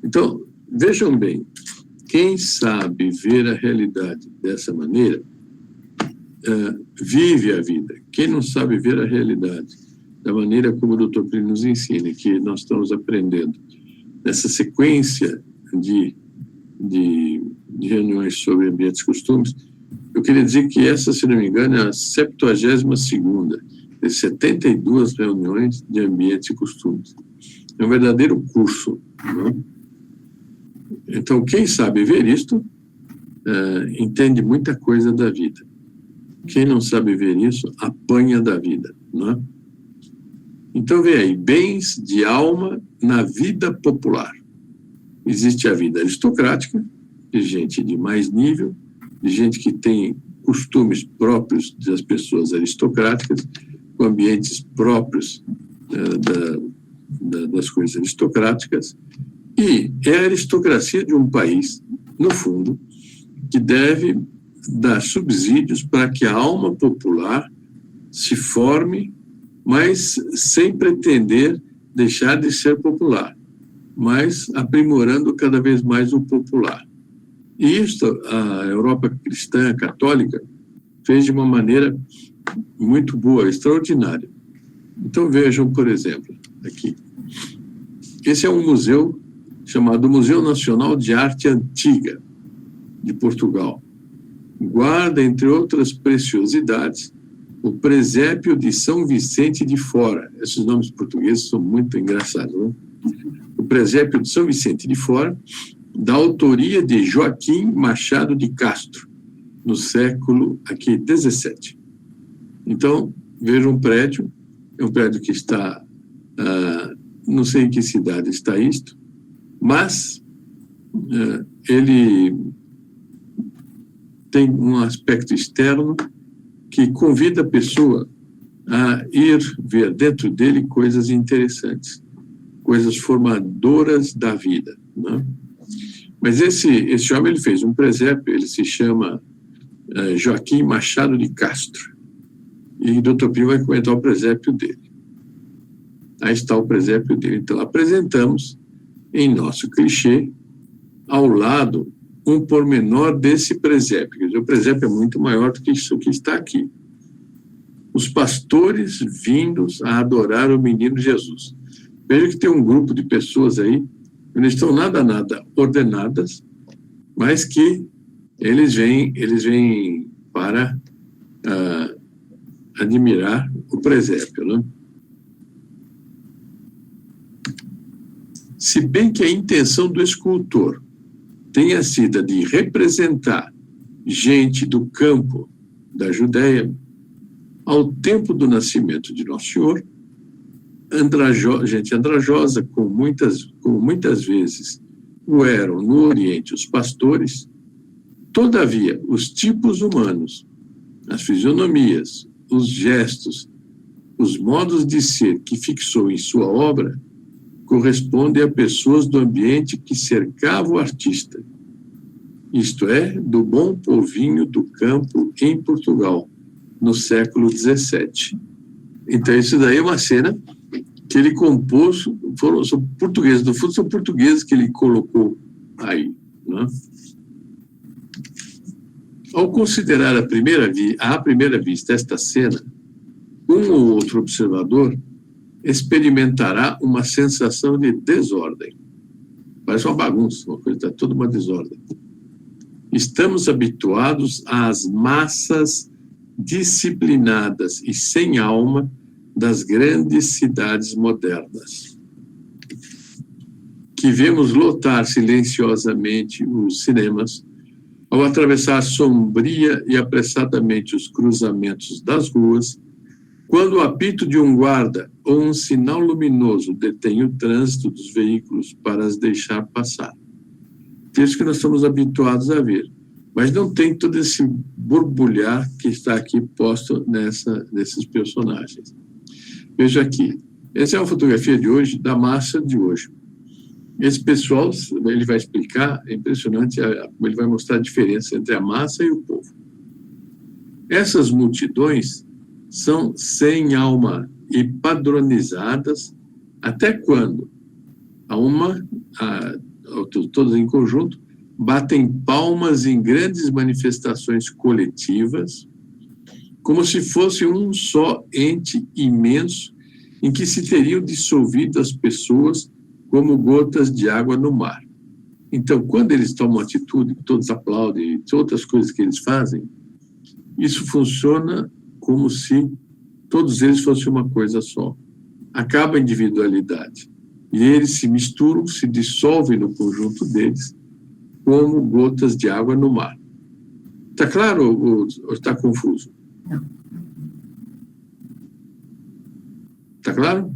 Então, vejam bem, quem sabe ver a realidade dessa maneira, vive a vida. Quem não sabe ver a realidade da maneira como o Dr. Plínio nos ensina, que nós estamos aprendendo, nessa sequência de reuniões sobre ambientes e costumes, eu queria dizer que essa, se não me engano, é a 72ª de 72 reuniões de ambientes e costumes. É um verdadeiro curso, não? Então, quem sabe ver isto, entende muita coisa da vida. Quem não sabe ver isso, apanha da vida, não é? Então, vem aí, bens de alma na vida popular. Existe a vida aristocrática, de gente de mais nível, de gente que tem costumes próprios das pessoas aristocráticas, com ambientes próprios das coisas aristocráticas, e é a aristocracia de um país, no fundo, que deve dar subsídios para que a alma popular se forme, mas sem pretender deixar de ser popular, mas aprimorando cada vez mais o popular. E isso a Europa cristã católica fez de uma maneira muito boa, extraordinária. Então vejam, por exemplo, aqui. Esse é um museu chamado Museu Nacional de Arte Antiga, de Portugal. Guarda, entre outras preciosidades, o presépio de São Vicente de Fora. Esses nomes portugueses são muito engraçados, né? O presépio de São Vicente de Fora, da autoria de Joaquim Machado de Castro, no século XVII. Então, vejam um prédio, é um prédio que está, não sei em que cidade está isto, mas ele tem um aspecto externo que convida a pessoa a ir ver dentro dele coisas interessantes, coisas formadoras da vida, né? Mas esse homem, ele fez um presépio, ele se chama Joaquim Machado de Castro, e o Dr. Plínio vai comentar o presépio dele. Aí está o presépio dele. Então, apresentamos em nosso clichê, ao lado, um pormenor desse presépio. Quer dizer, o presépio é muito maior do que isso que está aqui. Os pastores vindos a adorar o menino Jesus. Veja que tem um grupo de pessoas aí, que não estão nada ordenadas, mas que eles vêm para admirar o presépio, né? Se bem que a intenção do escultor tenha sido a de representar gente do campo da Judéia, ao tempo do nascimento de Nosso Senhor, gente andrajosa, como muitas vezes o eram no Oriente os pastores, todavia, os tipos humanos, as fisionomias, os gestos, os modos de ser que fixou em sua obra, correspondem a pessoas do ambiente que cercava o artista, isto é, do bom povinho do campo em Portugal, no século XVII. Então, isso daí é uma cena que ele compôs, são portugueses, no fundo são portugueses que ele colocou aí, né? Ao considerar à primeira vista esta cena, um ou outro observador experimentará uma sensação de desordem. Parece uma bagunça, uma coisa, está toda uma desordem. Estamos habituados às massas disciplinadas e sem alma das grandes cidades modernas, que vemos lotar silenciosamente os cinemas, ao atravessar sombria e apressadamente os cruzamentos das ruas, quando o apito de um guarda ou um sinal luminoso detém o trânsito dos veículos para as deixar passar. Isso que nós estamos habituados a ver, mas não tem todo esse borbulhar que está aqui posto nesses personagens. Veja aqui, essa é uma fotografia de hoje, da massa de hoje. Esse pessoal, ele vai explicar, é impressionante, ele vai mostrar a diferença entre a massa e o povo. Essas multidões são sem alma e padronizadas até quando todos em conjunto, batem palmas em grandes manifestações coletivas, como se fosse um só ente imenso em que se teriam dissolvido as pessoas como gotas de água no mar. Então, quando eles tomam atitude, todos aplaudem, e outras coisas que eles fazem, isso funciona como se todos eles fossem uma coisa só. Acaba a individualidade. E eles se misturam, se dissolvem no conjunto deles, como gotas de água no mar. Está claro ou está confuso? Não. Está claro?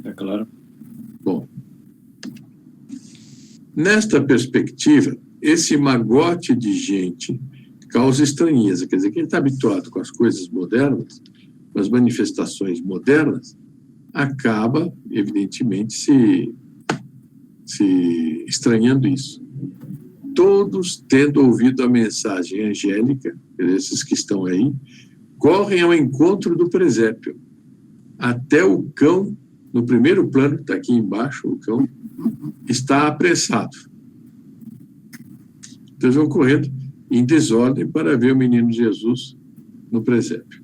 É claro. Bom. Nesta perspectiva, esse magote de gente causa estranheza. Quer dizer, quem está habituado com as coisas modernas, com as manifestações modernas, acaba, evidentemente, se estranhando isso. Todos, tendo ouvido a mensagem angélica, esses que estão aí, correm ao encontro do presépio. Até o cão, no primeiro plano, está aqui embaixo, o cão, está apressado. Então, eles vão correndo em desordem para ver o menino Jesus no presépio.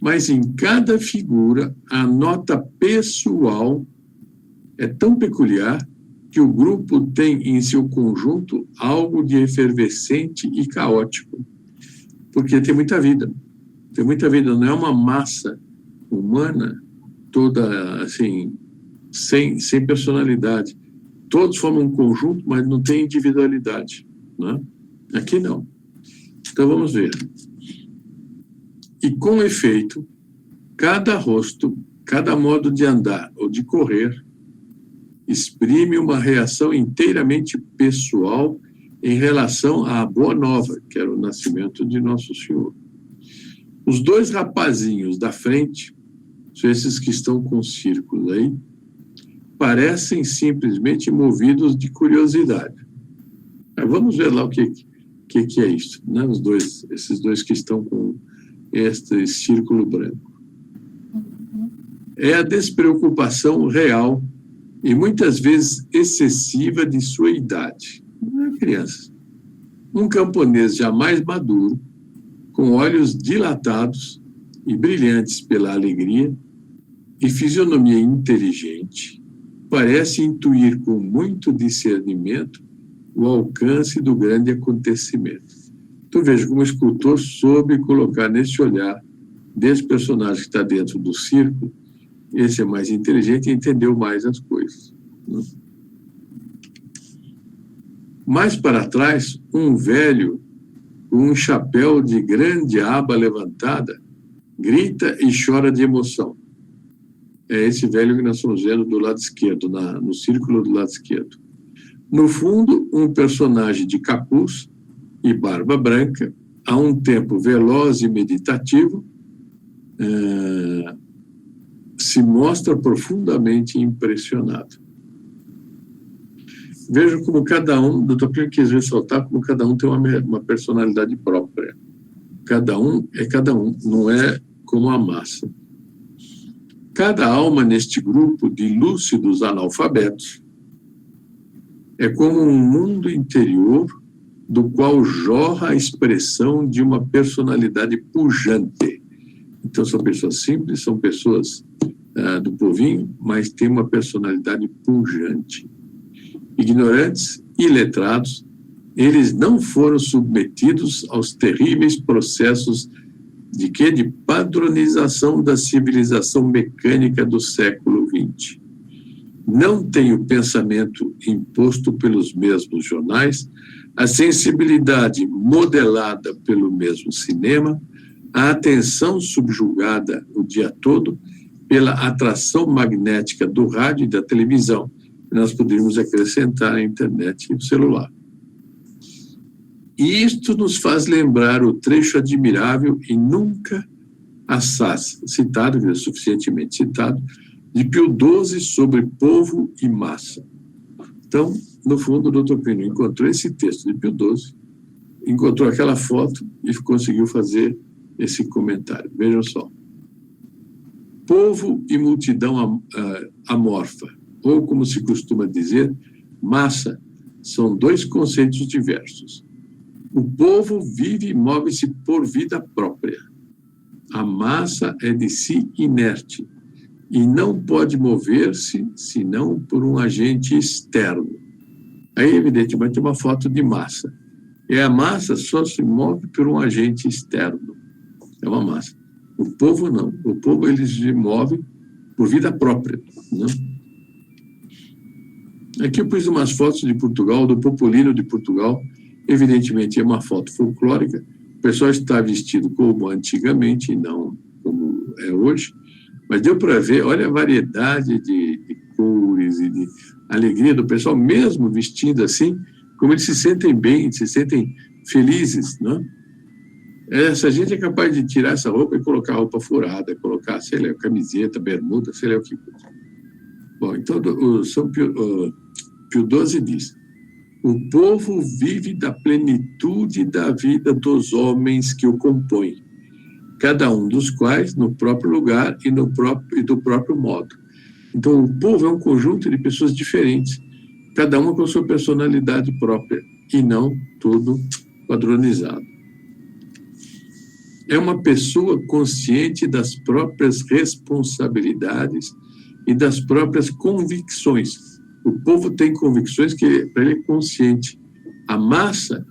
Mas em cada figura, a nota pessoal é tão peculiar que o grupo tem em seu conjunto algo de efervescente e caótico, porque tem muita vida. Tem muita vida, não é uma massa humana toda assim, sem personalidade. Todos formam um conjunto, mas não tem individualidade, né? Aqui não. Então vamos ver. E com efeito, cada rosto, cada modo de andar ou de correr exprime uma reação inteiramente pessoal em relação à Boa Nova, que era o nascimento de Nosso Senhor. Os dois rapazinhos da frente, são esses que estão com círculos aí, parecem simplesmente movidos de curiosidade. Mas vamos ver lá o que é isso, né? Esses dois que estão com este círculo branco. É a despreocupação real e muitas vezes excessiva de sua idade. Não é criança. Um camponês jamais maduro, com olhos dilatados e brilhantes pela alegria e fisionomia inteligente, parece intuir com muito discernimento o alcance do grande acontecimento. Então veja como o escultor soube colocar nesse olhar desse personagem que está dentro do círculo, esse é mais inteligente e entendeu mais as coisas, né? Mais para trás, um velho com um chapéu de grande aba levantada grita e chora de emoção. É esse velho que nós estamos vendo do lado esquerdo, no círculo do lado esquerdo. No fundo, um personagem de capuz e barba branca, a um tempo veloz e meditativo, se mostra profundamente impressionado. Vejo como cada um, o Dr. Plínio quis ressaltar como cada um tem uma personalidade própria. Cada um é cada um, não é como a massa. Cada alma neste grupo de lúcidos analfabetos é como um mundo interior do qual jorra a expressão de uma personalidade pujante. Então, são pessoas simples, são pessoas do povinho, mas têm uma personalidade pujante. Ignorantes e letrados, eles não foram submetidos aos terríveis processos de padronização da civilização mecânica do século XX. Não tem o pensamento imposto pelos mesmos jornais, a sensibilidade modelada pelo mesmo cinema, a atenção subjugada o dia todo pela atração magnética do rádio e da televisão. Nós poderíamos acrescentar a internet e o celular. E isto nos faz lembrar o trecho admirável e nunca assaz citado, suficientemente citado, de Pio XII sobre povo e massa. Então, no fundo, o Dr. Plínio encontrou esse texto de Pio XII, encontrou aquela foto e conseguiu fazer esse comentário. Vejam só. Povo e multidão amorfa, ou como se costuma dizer, massa, são dois conceitos diversos. O povo vive e move-se por vida própria. A massa é de si inerte e não pode mover-se senão por um agente externo. Aí, evidentemente, uma foto de massa. E a massa só se move por um agente externo. É uma massa. O povo não. O povo, ele se move por vida própria, né? Aqui eu pus umas fotos de Portugal, do Popolino de Portugal. Evidentemente, é uma foto folclórica. O pessoal está vestido como antigamente e não como é hoje. Mas deu para ver, olha a variedade de cores e de alegria do pessoal, mesmo vestindo assim, como eles se sentem bem, se sentem felizes, né? Essa gente é capaz de tirar essa roupa e colocar roupa furada, colocar, sei lá, camiseta, bermuda, sei lá o que. Bom, então, o São Pio XII diz: o povo vive da plenitude da vida dos homens que o compõem, cada um dos quais no próprio lugar e do próprio modo. Então, o povo é um conjunto de pessoas diferentes, cada uma com sua personalidade própria, e não tudo padronizado. É uma pessoa consciente das próprias responsabilidades e das próprias convicções. O povo tem convicções que para ele é consciente. A massa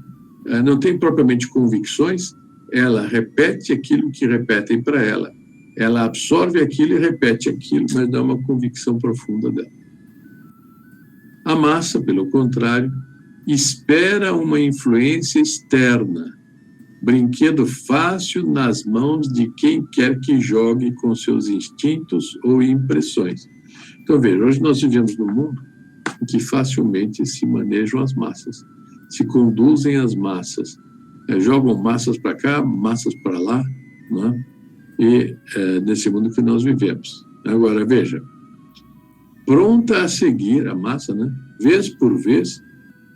não tem propriamente convicções, ela repete aquilo que repetem para ela. Ela absorve aquilo e repete aquilo, mas não é uma convicção profunda dela. A massa, pelo contrário, espera uma influência externa, brinquedo fácil nas mãos de quem quer que jogue com seus instintos ou impressões. Então, veja, hoje nós vivemos num mundo em que facilmente se manejam as massas, se conduzem as massas, jogam massas para cá, massas para lá, né? E nesse mundo que nós vivemos. Agora, veja, pronta a seguir a massa, né? Vez por vez,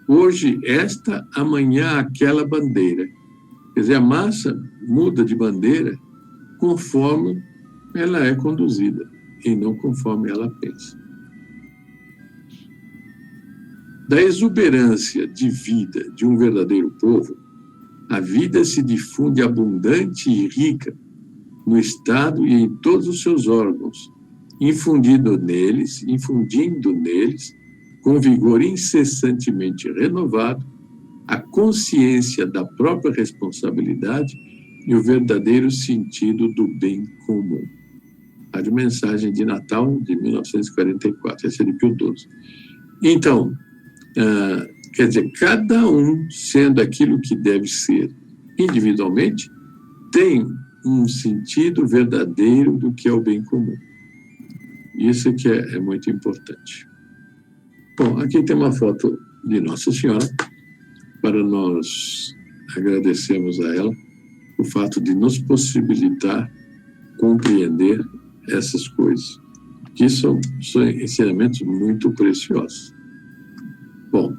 hoje esta, amanhã aquela bandeira. Quer dizer, a massa muda de bandeira conforme ela é conduzida e não conforme ela pensa. Da exuberância de vida de um verdadeiro povo, a vida se difunde abundante e rica no Estado e em todos os seus órgãos, infundindo neles, com vigor incessantemente renovado, a consciência da própria responsabilidade e o verdadeiro sentido do bem comum. A de mensagem de Natal de 1944, essa é de Pio XII. Então, quer dizer, cada um sendo aquilo que deve ser individualmente, tem um sentido verdadeiro do que é o bem comum. Isso que é muito importante. Bom, aqui tem uma foto de Nossa Senhora, para nós agradecermos a ela o fato de nos possibilitar compreender essas coisas, que são ensinamentos muito preciosos. Bom,